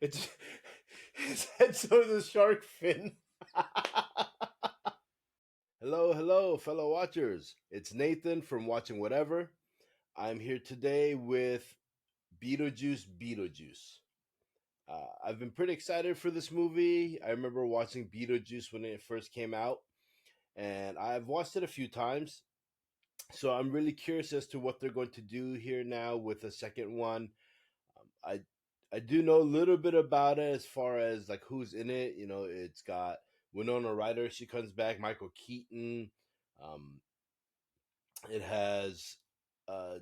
It's his head shows a shark fin. Hello, hello, fellow watchers. It's Nathan from Watching Whatever. I'm here today with Beetlejuice Beetlejuice. I've been pretty excited for this movie. I remember watching Beetlejuice when it first came out, and I've watched it a few times. So I'm really curious as to what they're going to do here now with the second one. I do know a little bit about it as far as like who's in it. You know, it's got Winona Ryder. She comes back. Michael Keaton. Um, it has uh,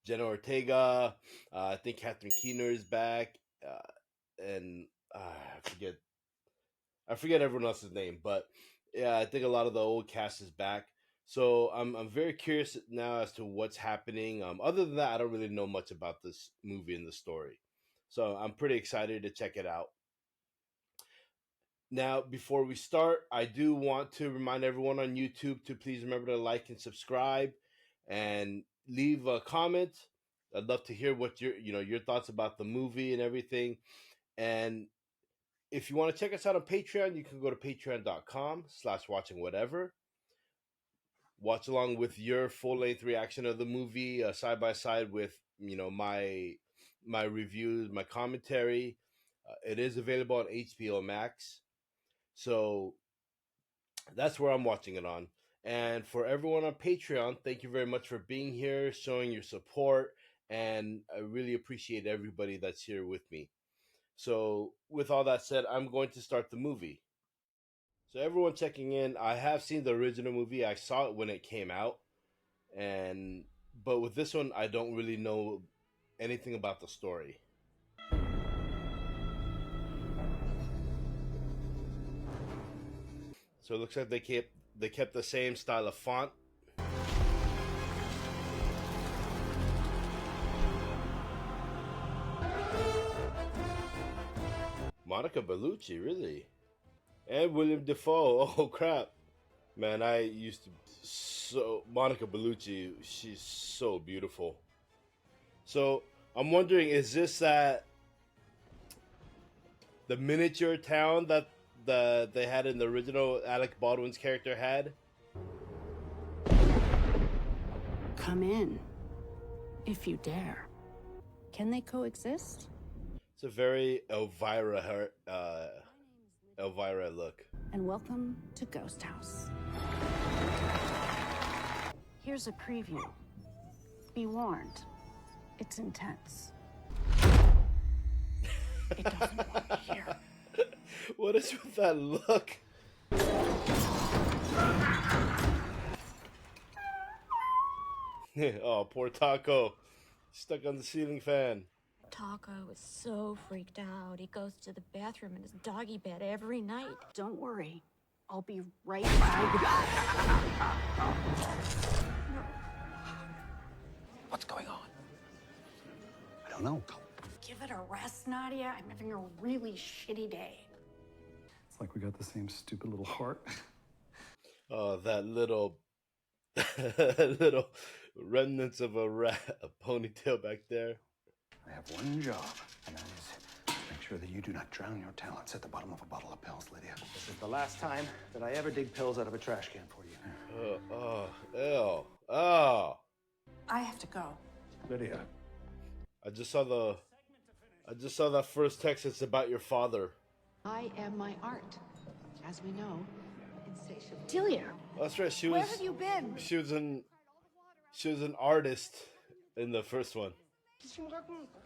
Jenna Ortega. I think Catherine Keener is back, and I forget everyone else's name, but yeah, I think a lot of the old cast is back. So I'm very curious now as to what's happening. Other than that, I don't really know much about this movie and the story, so I'm pretty excited to check it out. Now, before we start, I do want to remind everyone on YouTube to please remember to like and subscribe, and leave a comment. I'd love to hear what your thoughts about the movie and everything. And if you want to check us out on Patreon, you can go to patreon.com/watching whatever. Watch along with your full length reaction of the movie, side by side with my reviews, my commentary. It is available on HBO Max, so that's where I'm watching it on. And for everyone on Patreon, thank you very much for being here, showing your support, and I really appreciate everybody that's here with me. So, with all that said, I'm going to start the movie. So, everyone checking in, I have seen the original movie. I saw it when it came out, and but with this one, I don't really know anything about the story. So it looks like they kept the same style of font. Monica Bellucci, really? And William Dafoe. Oh crap. Man, I used to so Monica Bellucci, she's so beautiful. So I'm wondering, is this the miniature town that they had in the original Alec Baldwin's character had? Come in, if you dare. Can they coexist? It's a very Elvira look. And welcome to Ghost House. Here's a preview. Be warned, it's intense. It doesn't want you here. What is with that look? Oh, poor Taco. Stuck on the ceiling fan. Taco is so freaked out. He goes to the bathroom in his doggy bed every night. Don't worry, I'll be right by What's going on? I don't know. you. Give it a rest, Nadia. I'm having a really shitty day. It's like we got the same stupid little heart. Oh, that little little remnants of a ponytail back there. I have one job, and that is to make sure that you do not drown your talents at the bottom of a bottle of pills, Lydia. This is the last time that I ever dig pills out of a trash can for you. Oh. I have to go. Lydia. I just saw that first text. It's about your father. I am my art. As we know, insatiable. Delia, Oh, that's right. where have you been? She was an artist in the first one.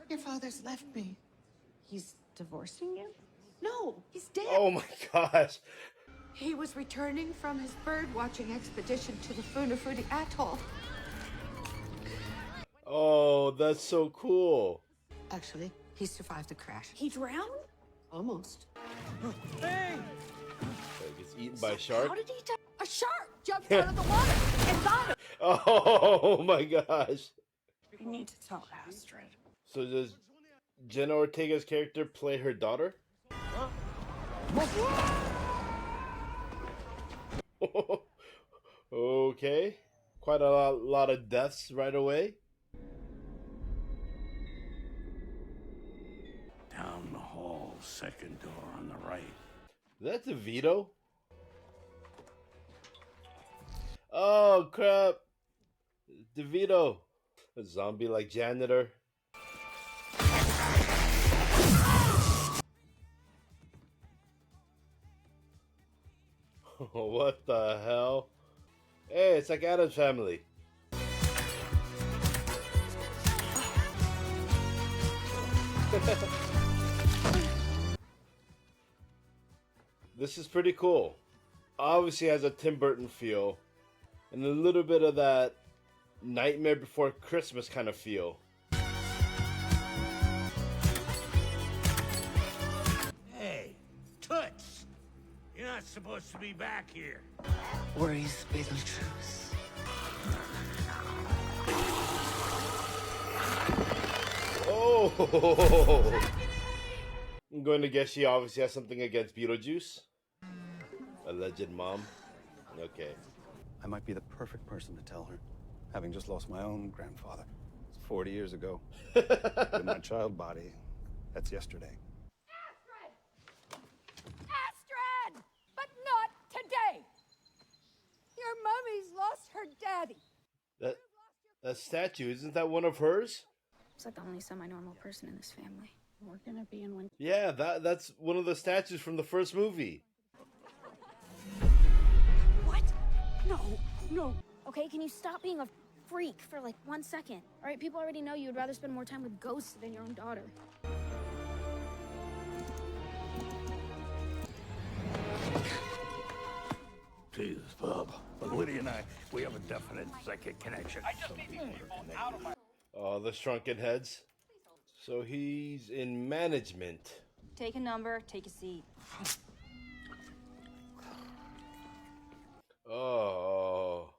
Your father's left me. He's divorcing you? No, he's dead. Oh my gosh. He was returning from his bird-watching expedition to the Funafudi Atoll. Oh, that's so cool. Actually, he survived the crash. He drowned? Almost. Like it's eaten by a shark. How did he die? A shark jumped out of the water and got him. Oh my gosh. We need to tell Astrid. So does Jenna Ortega's character play her daughter? Okay. Quite a lot of deaths right away. Down second door on the right. That's DeVito. Oh crap! DeVito, a zombie-like janitor. What the hell? Hey, it's like Addams Family. This is pretty cool. Obviously has a Tim Burton feel and a little bit of that Nightmare Before Christmas kind of feel. Hey, Toots! You're not supposed to be back here. Where is Beetlejuice? Oh! I'm going to guess she obviously has something against Beetlejuice. Alleged mom. Okay. I might be the perfect person to tell her, having just lost my own grandfather. It's 40 years ago. In my child body, that's yesterday. Astrid! But not today! Your mummy's lost her daddy. That statue, isn't that one of hers? It's like the only semi-normal person in this family. We're gonna be in winter. Yeah, that's one of the statues from the first movie. What? No. Okay, can you stop being a freak for like 1 second? All right, people already know you would rather spend more time with ghosts than your own daughter. Jesus, Bob. But Lydia and we have a definite psychic connection. Oh, the shrunken heads. So he's in management. Take a number, take a seat. Oh,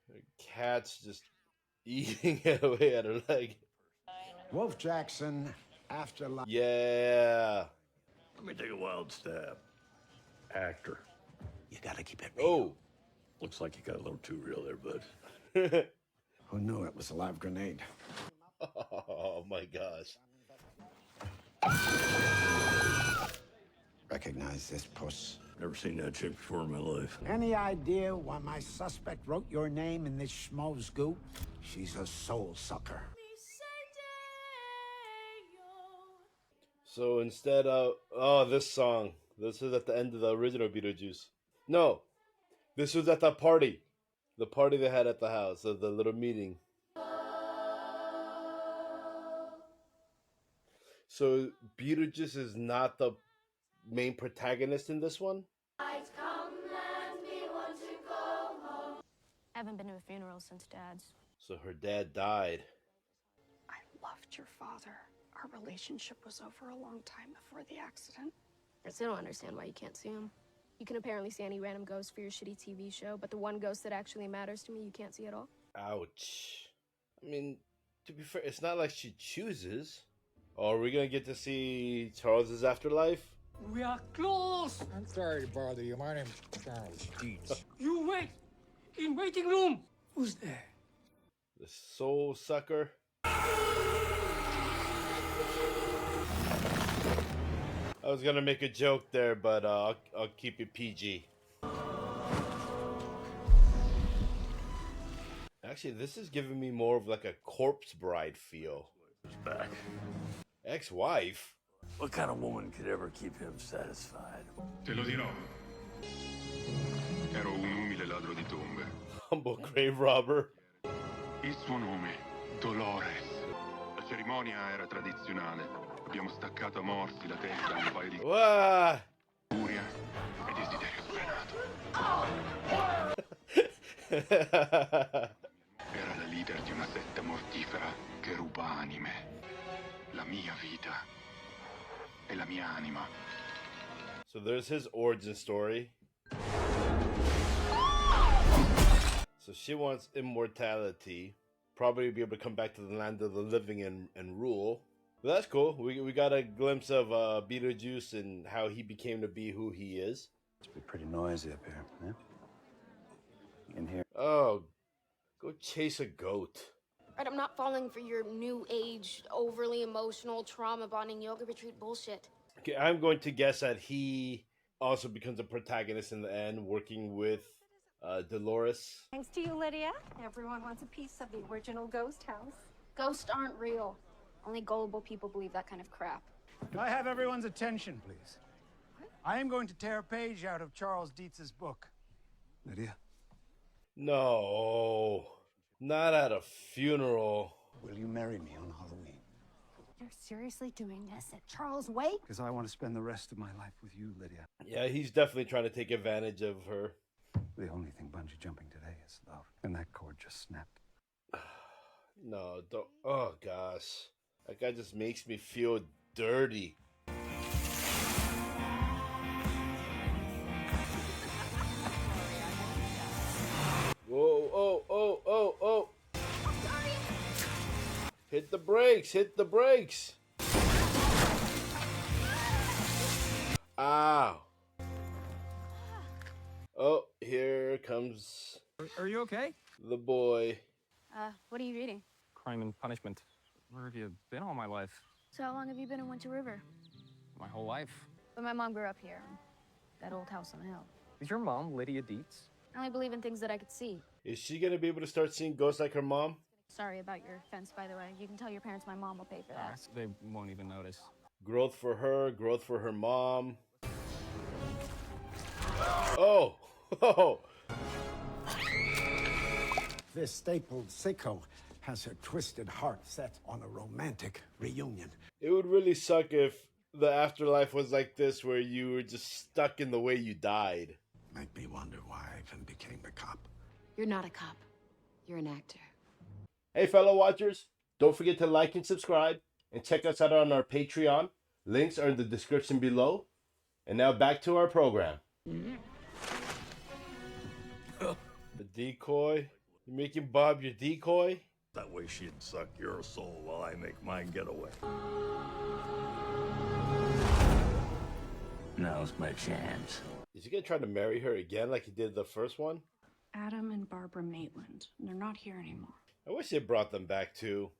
the cat's just eating away at her leg. Wolf Jackson, Afterlife. Yeah. Let me take a wild stab. Actor. You gotta keep it real. Oh. Looks like you got a little too real there, bud. Who knew it was a live grenade? Oh my gosh. Recognize this puss. Never seen that chick before in my life. Any idea why my suspect wrote your name in this schmo's goop? She's a soul sucker. So instead of this song, this is at the end of the original Beetlejuice. No, this was at the party they had at the house, the little meeting. So Beetlejuice is not the main protagonist in this one? I haven't been to a funeral since Dad's. So her dad died. I loved your father. Our relationship was over a long time before the accident. I still don't understand why you can't see him. You can apparently see any random ghost for your shitty TV show, but the one ghost that actually matters to me, you can't see at all. Ouch. I mean, to be fair, it's not like she chooses. Oh, are we gonna get to see Charles's afterlife? We are close! I'm sorry to bother you. My name's Charles Dietz. You wait! In waiting room! Who's there? The soul sucker. I was gonna make a joke there, but I'll keep it PG. Actually, this is giving me more of like a corpse bride feel. He's back. Ex-wife? What kind of woman could ever keep him satisfied? Te lo dirò. Ero un umile ladro di tombe. Humble grave robber. Il suo nome, Dolores. La cerimonia era tradizionale. Abbiamo staccato a morsi la testa a un paio di... Furia e desiderio sfrenato. Era la leader di una setta mortifera che ruba anime. La mia vita e la mia anima. So there's his origin story. So she wants immortality. Probably be able to come back to the land of the living and rule. But that's cool. We got a glimpse of Beetlejuice and how he became to be who he is. It's pretty noisy up here, yeah? In here. Oh, go chase a goat. Right, I'm not falling for your new age, overly emotional, trauma bonding yoga retreat bullshit. Okay, I'm going to guess that he also becomes a protagonist in the end, working with Dolores. Thanks to you, Lydia. Everyone wants a piece of the original ghost house. Ghosts aren't real. Only gullible people believe that kind of crap. Can I have everyone's attention, please? I am going to tear a page out of Charles Dietz's book. Lydia? No, not at a funeral. Will you marry me on Halloween? You're seriously doing this at Charles' wake? Because I want to spend the rest of my life with you, Lydia. Yeah, he's definitely trying to take advantage of her. The only thing bungee jumping today is love. And that cord just snapped. No, don't. Oh, gosh. That guy just makes me feel dirty. Whoa, oh, oh, oh, oh. Hit the brakes, hit the brakes. Ow. Oh, here comes... Are you okay? The boy. What are you reading? Crime and Punishment. Where have you been all my life? So how long have you been in Winter River? My whole life. But my mom grew up here. That old house on the hill. Is your mom Lydia Dietz? I only believe in things that I could see. Is she gonna be able to start seeing ghosts like her mom? Sorry about your fence, by the way. You can tell your parents my mom will pay for that. They won't even notice. Growth for her mom. Oh! Oh! This stapled sicko has her twisted heart set on a romantic reunion. It would really suck if the afterlife was like this, where you were just stuck in the way you died. Make me wonder why I even became a cop. You're not a cop. You're an actor. Hey, fellow watchers, don't forget to like and subscribe, and check us out on our Patreon. Links are in the description below. And now back to our program. The decoy? You making Bob your decoy? That way she'd suck your soul while I make mine get away. Now's my chance. Is he gonna try to marry her again like he did the first one? Adam and Barbara Maitland. They're not here anymore. I wish they brought them back too.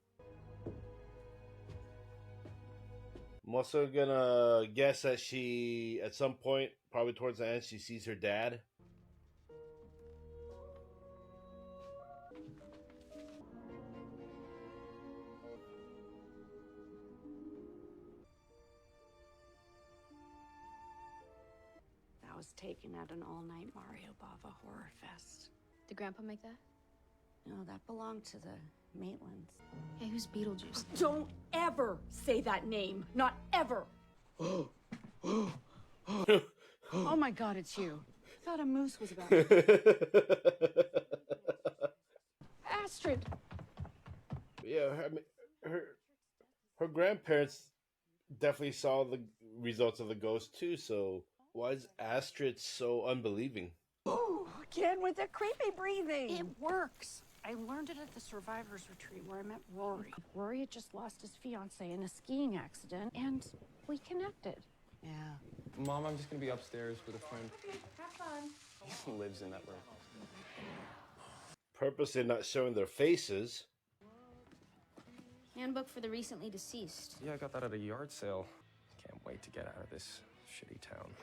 I'm also gonna guess that she, at some point, probably towards the end, she sees her dad. That was taken at an all-night Mario Bava horror fest. Did Grandpa make that? No, that belonged to the Maitlands. Hey, who's Beetlejuice? Don't ever say that name. Not ever. Oh my God, it's you. Thought a moose was about. Astrid. Yeah, I mean, her grandparents definitely saw the results of the ghost too, so why is Astrid so unbelieving? Oh, again with the creepy breathing. It works. I learned it at the survivors retreat where I met Rory. Rory had just lost his fiance in a skiing accident, and we connected. Yeah. Mom, I'm just gonna be upstairs with a friend. Have fun. He lives in that room. Purposely not showing their faces. Handbook for the recently deceased. Yeah, I got that at a yard sale. Can't wait to get out of this shitty town.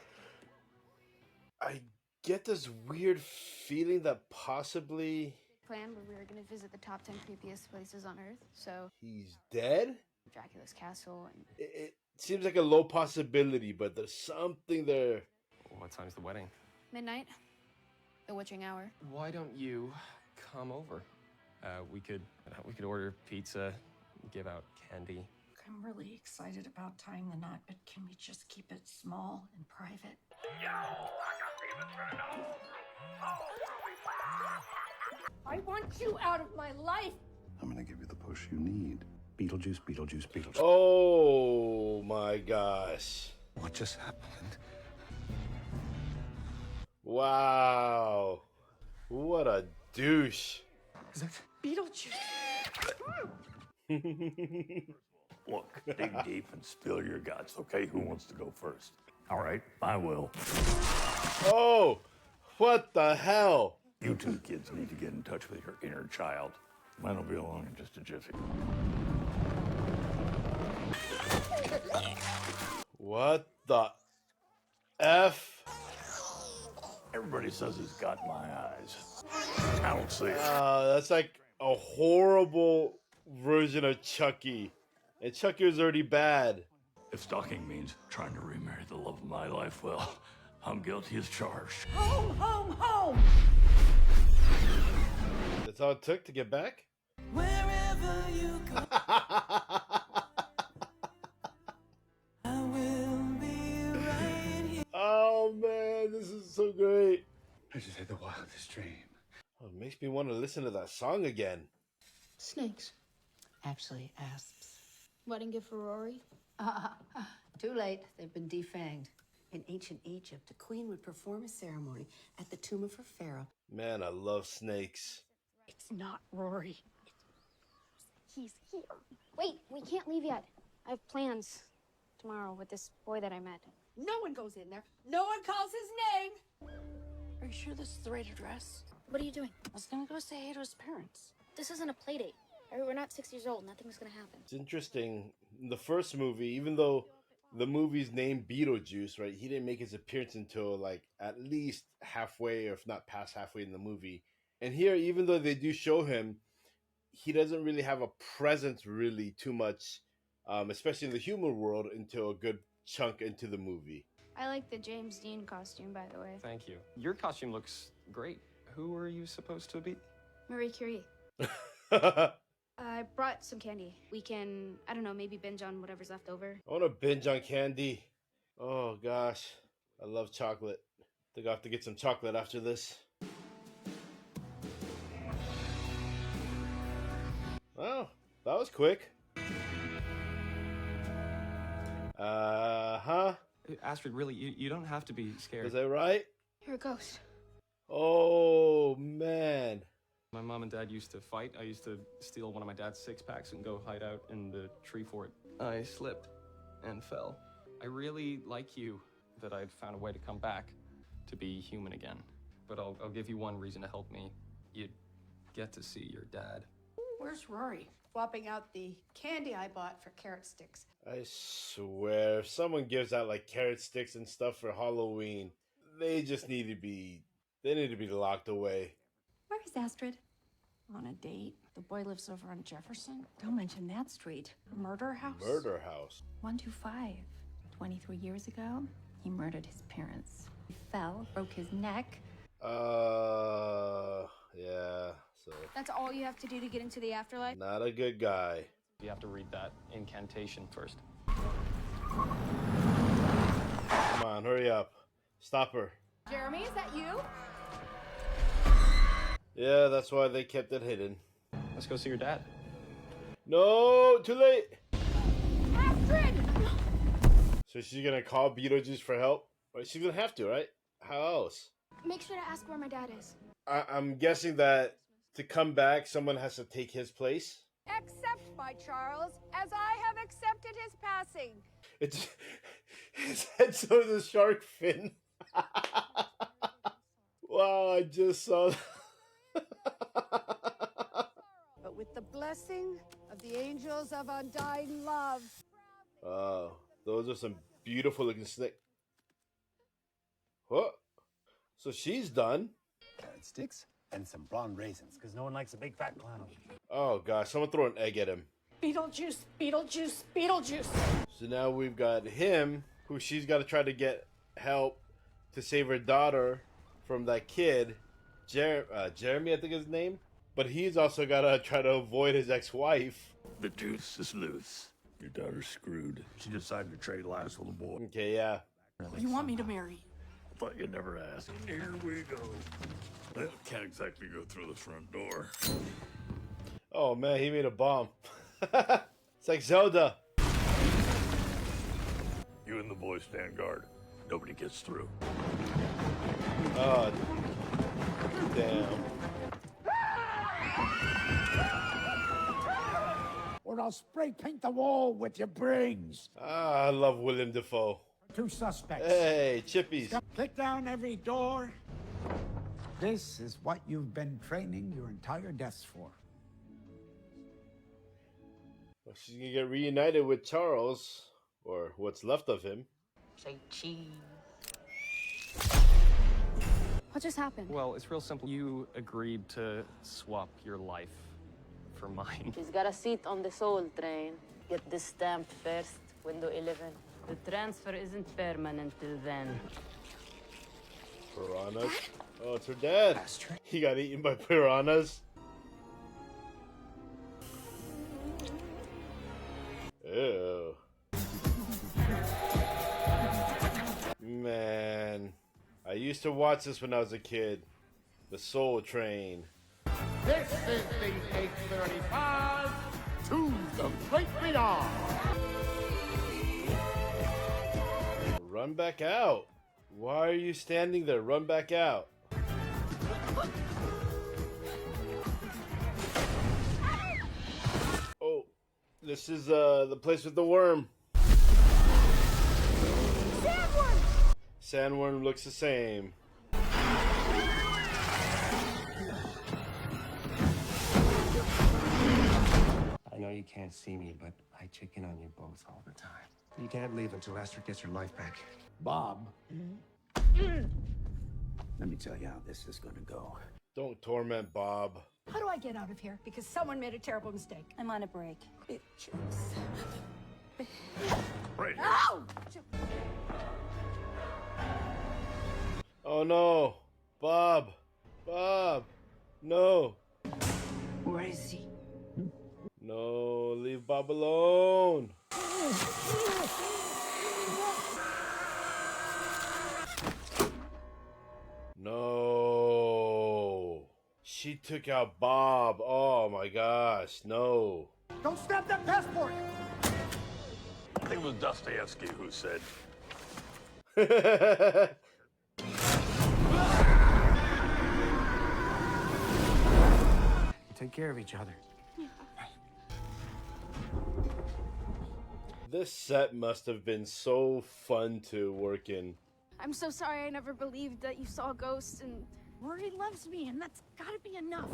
I get this weird feeling that possibly Plan where we were going to visit the top 10 creepiest places on Earth, so... he's dead? Dracula's castle and... It seems like a low possibility, but there's something there. What time's the wedding? Midnight. The witching hour. Why don't you come over? We could order pizza, give out candy. I'm really excited about tying the knot, but can we just keep it small and private? I want you out of my life. I'm gonna give you the push you need. Beetlejuice, Beetlejuice, Beetlejuice. Oh my gosh. What just happened? Wow. What a douche. Is that Beetlejuice. Look, dig deep and spill your guts, okay? Who wants to go first? All right, I will. Oh, what the hell? You two kids need to get in touch with your inner child. Mine will be along in just a jiffy. What the F? Everybody says he's got my eyes. I don't see it. That's like a horrible version of Chucky. And Chucky was already bad. If stalking means trying to remarry the love of my life, well, I'm guilty as charged. Home, home, home! That's all it took to get back? Wherever you go, I will be right here. Oh man, this is so great. I just had the wildest dream. Oh, it makes me want to listen to that song again. Snakes. Actually, asps. Wedding gift for Rory? Too late. They've been defanged. In ancient Egypt, a queen would perform a ceremony at the tomb of her pharaoh. Man, I love snakes. It's not Rory. He's here. Wait, we can't leave yet. I have plans tomorrow with this boy that I met. No one goes in there. No one calls his name. Are you sure this is the right address? What are you doing? I was gonna go say hey to his parents. This isn't a play date. We're not 6 years old. Nothing's gonna happen. It's interesting. In the first movie, even though the movie's named Beetlejuice, right, he didn't make his appearance until like at least halfway, or if not past halfway in the movie. And here, even though they do show him, he doesn't really have a presence really too much, especially in the human world, until a good chunk into the movie. I like the James Dean costume, by the way. Thank you. Your costume looks great. Who are you supposed to be? Marie Curie. I brought some candy. We can, I don't know, maybe binge on whatever's left over. I want to binge on candy. Oh gosh, I love chocolate. I think I'll have to get some chocolate after this. Oh, that was quick. Huh? Astrid, really, you don't have to be scared. Is that right? You're a ghost. Oh, man. My mom and dad used to fight. I used to steal one of my dad's six-packs and go hide out in the tree fort. I slipped and fell. I really like you that I'd found a way to come back, to be human again. But I'll give you one reason to help me. You'd get to see your dad. Where's Rory? Swapping out the candy I bought for carrot sticks. I swear, if someone gives out like carrot sticks and stuff for Halloween, they just need to be locked away. Where is Astrid? On a date. The boy lives over on Jefferson. Don't mention that street. Murder house? Murder house. 125. 23 years ago, he murdered his parents. He fell, broke his neck. Yeah, so. That's all you have to do to get into the afterlife? Not a good guy. You have to read that incantation first. Come on, hurry up. Stop her. Jeremy, is that you? Yeah, that's why they kept it hidden. Let's go see your dad. No, too late. Astrid! So she's gonna call Beetlejuice for help? Right, she's gonna have to, right? How else? Make sure to ask where my dad is. I'm guessing that to come back, someone has to take his place. Accept, my Charles, as I have accepted his passing. It's his head shows a shark fin. Wow, I just saw that. But with the blessing of the angels of undying love. Oh, those are some beautiful looking snakes. What? So she's done. Carrot sticks and some blonde raisins, because no one likes a big fat clown. Oh gosh, someone throw an egg at him. Beetlejuice, Beetlejuice, Beetlejuice. So now we've got him, who she's got to try to get help to save her daughter from that kid, Jeremy, I think his name. But he's also got to try to avoid his ex-wife. The deuce is loose. Your daughter's screwed. She decided to trade lives with a boy. Okay, yeah. You want me to marry? I thought you'd never ask. Here we go. Well, can't exactly go through the front door. Oh man, he made a bomb. It's like Zelda. You and the boy stand guard. Nobody gets through. Oh, damn. Or I'll spray paint the wall with your brains. Ah, I love Willem Dafoe. 2 suspects. Hey, chippies. Kick down every door. This is what you've been training your entire deaths for. Well, she's gonna get reunited with Charles, or what's left of him. Say cheese. What just happened? Well, it's real simple. You agreed to swap your life for mine. She's got a seat on the soul train. Get this stamped first, window 11. The transfer isn't permanent till then. Piranhas? Oh, it's her dad. He got eaten by piranhas. Ew. Man. I used to watch this when I was a kid. The Soul Train. This is the 835 to the great beyond. Run back out. Why are you standing there? Run back out. Oh, this is the place with the worm. Sandworm! Sandworm looks the same. I know you can't see me, but I check in on you both all the time. You can't leave until Astrid gets her life back. Bob. Let me tell you how this is gonna go. Don't torment Bob. How do I get out of here? Because someone made a terrible mistake. I'm on a break. Right. Ow! Oh no. Bob. Bob. No. Where is he? No, leave Bob alone. No. She took out Bob. Oh my gosh, no. Don't snap that passport! I think it was Dostoevsky who said, Take care of each other. This set must have been so fun to work in. I'm so sorry I never believed that you saw ghosts, and Rory loves me, and that's gotta be enough.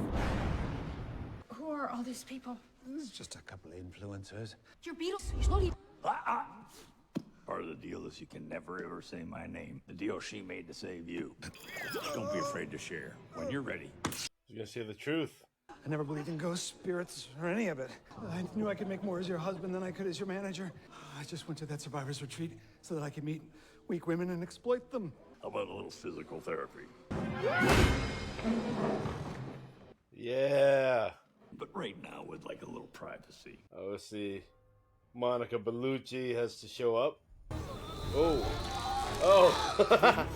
Who are all these people? This is just a couple of influencers. You're Beatles. You slowly. part of the deal is you can never ever say my name. The deal she made to save you. Don't be afraid to share. When you're ready. You're gonna say the truth. I never believed in ghosts, spirits, or any of it. I knew I could make more as your husband than I could as your manager. I just went to that survivor's retreat so that I could meet weak women and exploit them. How about a little physical therapy? Yeah. But right now, with like a little privacy. Oh, let's see. Monica Bellucci has to show up. Oh. Oh.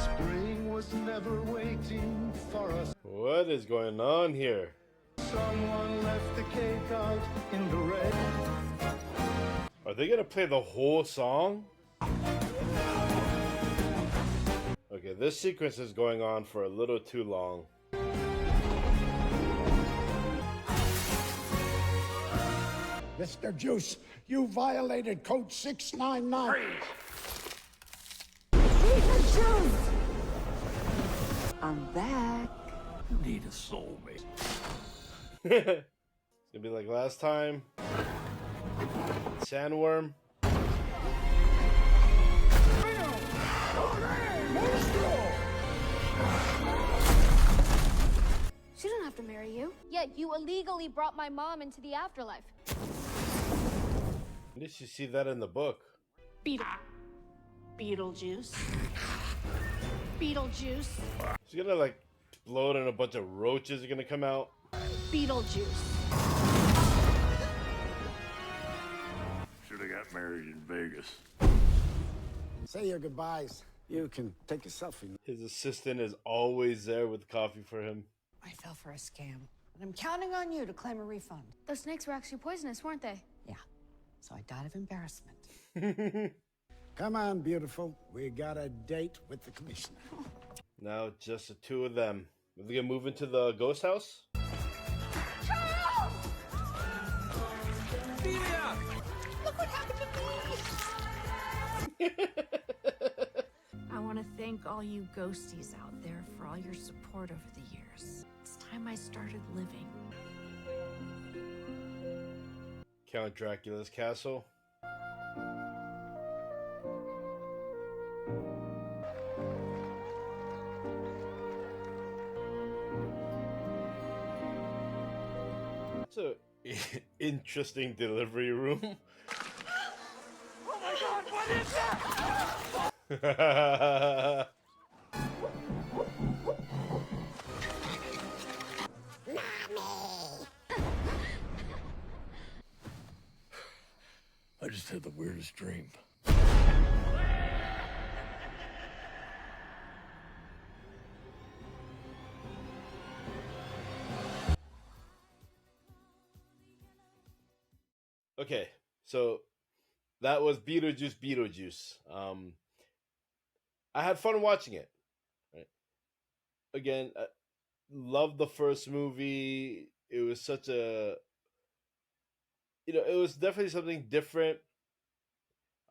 Spring was never waiting for us. What is going on here? Someone left the cake out in the rain. Are they gonna play the whole song? Okay, this sequence is going on for a little too long. Mr. Juice, you violated Code 699. I'm back. You need a soulmate. It's gonna be like last time. Sandworm. She doesn't have to marry you. Yet you illegally brought my mom into the afterlife. When did you see that in the book? Beetlejuice. Beetlejuice. She's gonna like explode and a bunch of roaches are gonna come out. Beetlejuice. Should have got married in Vegas. Say your goodbyes. You can take a selfie. His assistant is always there with coffee for him. I fell for a scam, and I'm counting on you to claim a refund. Those snakes were actually poisonous, weren't they? Yeah, so I died of embarrassment. Come on, beautiful. We got a date with the commissioner. Now just the two of them. Are they gonna move into the ghost house? Charles! Lydia! Look what happened to me! I want to thank all you ghosties out there for all your support over the years. It's time I started living. Count Dracula's castle. So interesting delivery room. Oh my God! What is that? I just had the weirdest dream. Okay, so that was Beetlejuice Beetlejuice. I had fun watching it. Right? Again, loved the first movie. It was such a, it was definitely something different.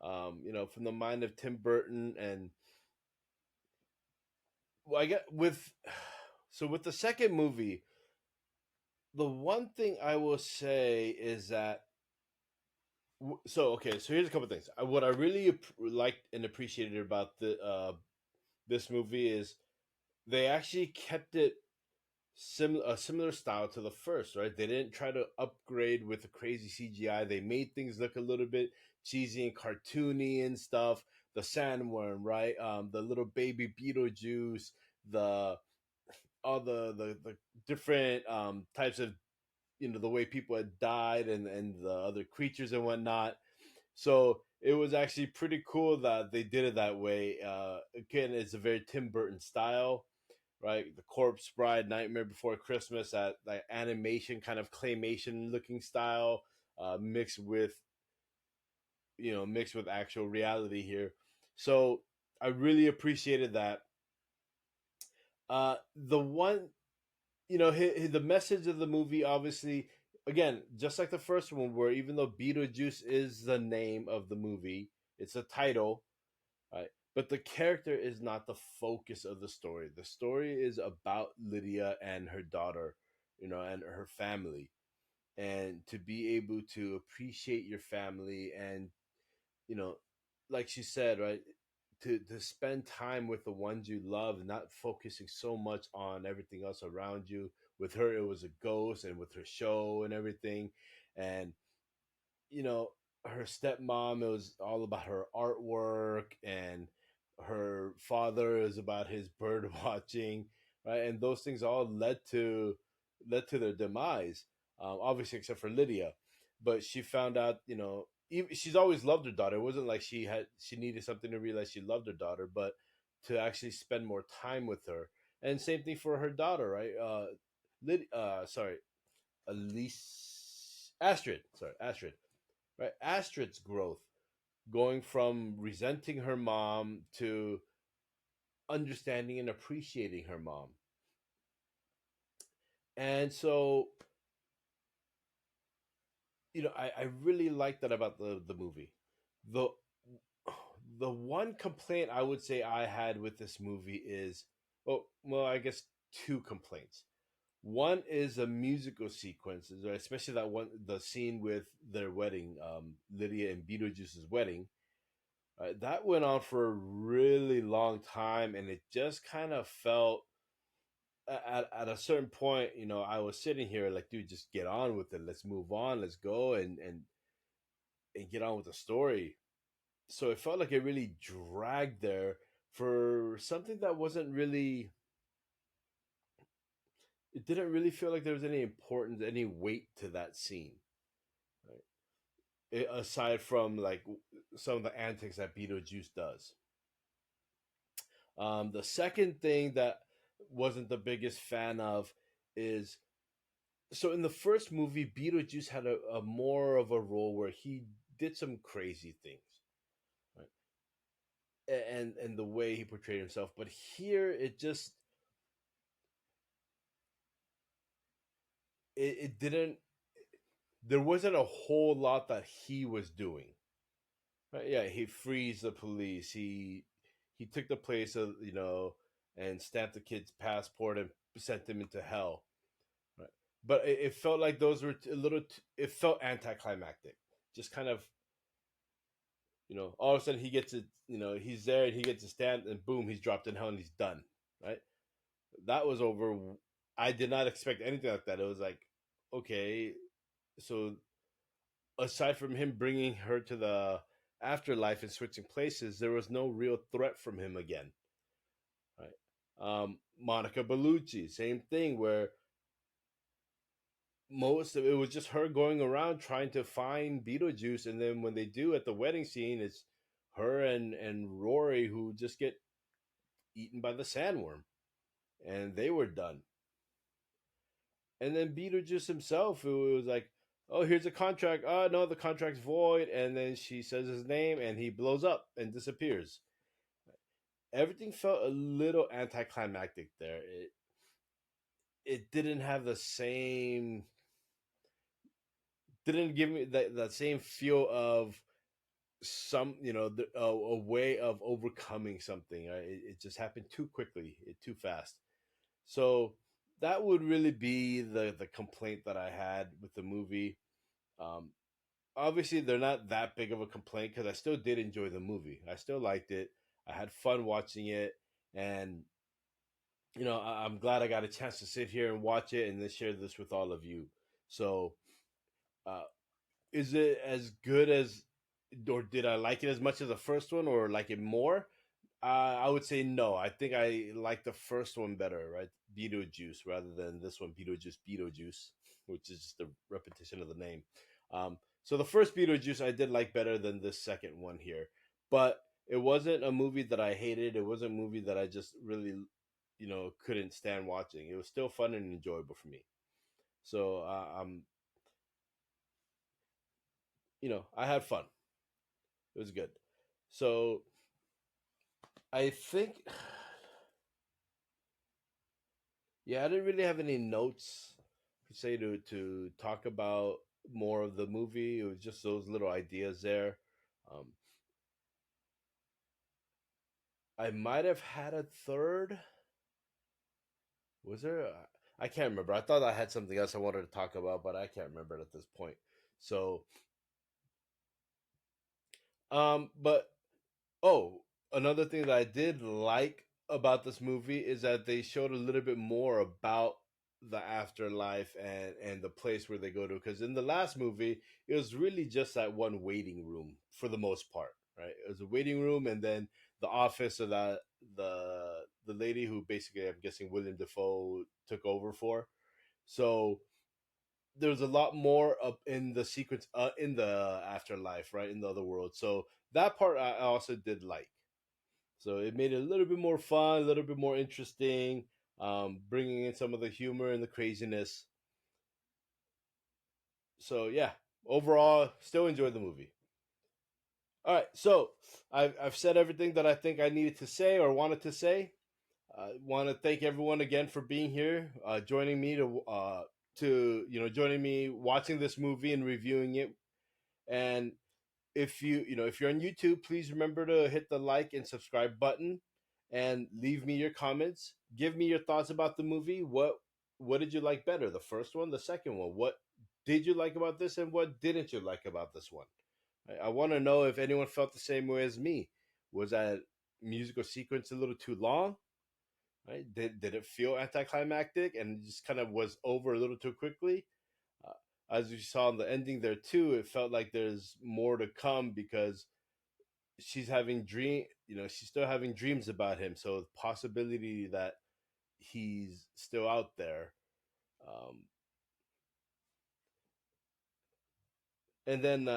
From the mind of Tim Burton, and well, I get with the second movie, the one thing I will say is that so here's a couple things. What I really liked and appreciated about this movie is they actually kept it a similar style to the first, right? They didn't try to upgrade with the crazy CGI. They made things look a little bit cheesy and cartoony and stuff. The sandworm, right? The little baby Beetlejuice, all the different types of, the way people had died, and the other creatures and whatnot. So it was actually pretty cool that they did it that way. Again, it's a very Tim Burton style, right? The Corpse Bride, Nightmare Before Christmas, that animation kind of claymation looking style, mixed with actual reality here. So I really appreciated that. The one, the message of the movie, obviously, again, just like the first one, where even though Beetlejuice is the name of the movie, it's a title, right? But the character is not the focus of the story. The story is about Lydia and her daughter, and her family. And to be able to appreciate your family and, like she said, right, to spend time with the ones you love, not focusing so much on everything else around you. With her, it was a ghost, and with her show and everything. And, her stepmom, it was all about her artwork, and her father is about his bird watching, right? And those things all led to their demise, obviously, except for Lydia. But she found out, she's always loved her daughter. It wasn't like she needed something to realize she loved her daughter, but to actually spend more time with her. And same thing for her daughter, right? Astrid, right? Astrid's growth, going from resenting her mom to understanding and appreciating her mom. And so, I really like that about the movie. The one complaint I would say I had with this movie is, well, I guess two complaints. One is the musical sequences, right? Especially the scene with their wedding, Lydia and Beetlejuice's wedding. That went on for a really long time, and it just kind of felt at a certain point, I was sitting here like, dude, just get on with it. Let's move on. Let's go and get on with the story. So it felt like it really dragged there for something that wasn't really. It didn't really feel like there was any importance, any weight to that scene, right? Aside from like some of the antics that Beetlejuice does. The second thing that wasn't the biggest fan of is, so in the first movie, Beetlejuice had a more of a role where he did some crazy things, right? And the way he portrayed himself. But here, it didn't. There wasn't a whole lot that he was doing. Right? Yeah, he frees the police. He took the place of, and stamped the kid's passport and sent them into hell. Right? But it felt like those were a little. It felt anticlimactic. Just kind of, all of a sudden he gets it. He's there and he gets a stamp, and boom, he's dropped in hell and he's done. Right? That was over. I did not expect anything like that. It was like, okay, so aside from him bringing her to the afterlife and switching places, there was no real threat from him again. Right. Monica Bellucci, same thing, where most of it was just her going around trying to find Beetlejuice, and then when they do at the wedding scene, it's her and Rory who just get eaten by the sandworm, and they were done. And then Beetlejuice himself, who was like, "Oh, here's a contract. Oh no, the contract's void." And then she says his name, and he blows up and disappears. Everything felt a little anticlimactic there. It didn't have the same. Didn't give me that same feel of some, a way of overcoming something. Right? It just happened too quickly, too fast. So that would really be the complaint that I had with the movie. Obviously, they're not that big of a complaint because I still did enjoy the movie. I still liked it. I had fun watching it, and I'm glad I got a chance to sit here and watch it and then share this with all of you. So, uh, is it as good as, or did I like it as much as the first one, or like it more? I would say no. I think I like the first one better, right? Beetlejuice rather than this one, Beetlejuice, which is just a repetition of the name. So the first Beetlejuice I did like better than this second one here, but it wasn't a movie that I hated. It wasn't a movie that I just really, couldn't stand watching. It was still fun and enjoyable for me. So I had fun. It was good. So I think, yeah, I didn't really have any notes per se to talk about more of the movie. It was just those little ideas there. Um, I might have had a third. Was there? I can't remember. I thought I had something else I wanted to talk about, but I can't remember it at this point. So, but oh, another thing that I did like about this movie is that they showed a little bit more about the afterlife and the place where they go to. Because in the last movie, it was really just that one waiting room for the most part, right? It was a waiting room, and then the office of the lady who basically, I'm guessing, William Dafoe took over for. So there's a lot more up in the sequence in the afterlife, right, in the other world. So that part I also did like. So it made it a little bit more fun, a little bit more interesting, bringing in some of the humor and the craziness. So yeah, overall, still enjoyed the movie. All right, so I've said everything that I think I needed to say or wanted to say. I want to thank everyone again for being here, joining me joining me watching this movie and reviewing it. And if if you're on YouTube, please remember to hit the like and subscribe button and leave me your comments. Give me your thoughts about the movie. What did you like better, the first one, the second one? What did you like about this, and what didn't you like about this one? I want to know if anyone felt the same way as me. Was that musical sequence a little too long? Right? Did it feel anticlimactic and just kind of was over a little too quickly? As you saw in the ending there too, it felt like there's more to come because she's still having dreams about him. So the possibility that he's still out there. Um, and then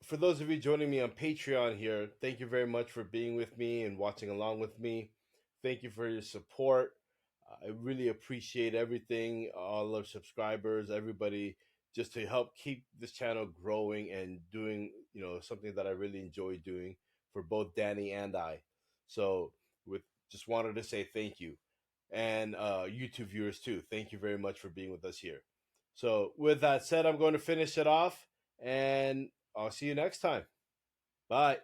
for those of you joining me on Patreon here, thank you very much for being with me and watching along with me. Thank you for your support. I really appreciate everything, all our subscribers, everybody, just to help keep this channel growing and doing, something that I really enjoy doing for both Danny and I. So, with just wanted to say thank you, and YouTube viewers too. Thank you very much for being with us here. So, with that said, I'm going to finish it off, and I'll see you next time. Bye.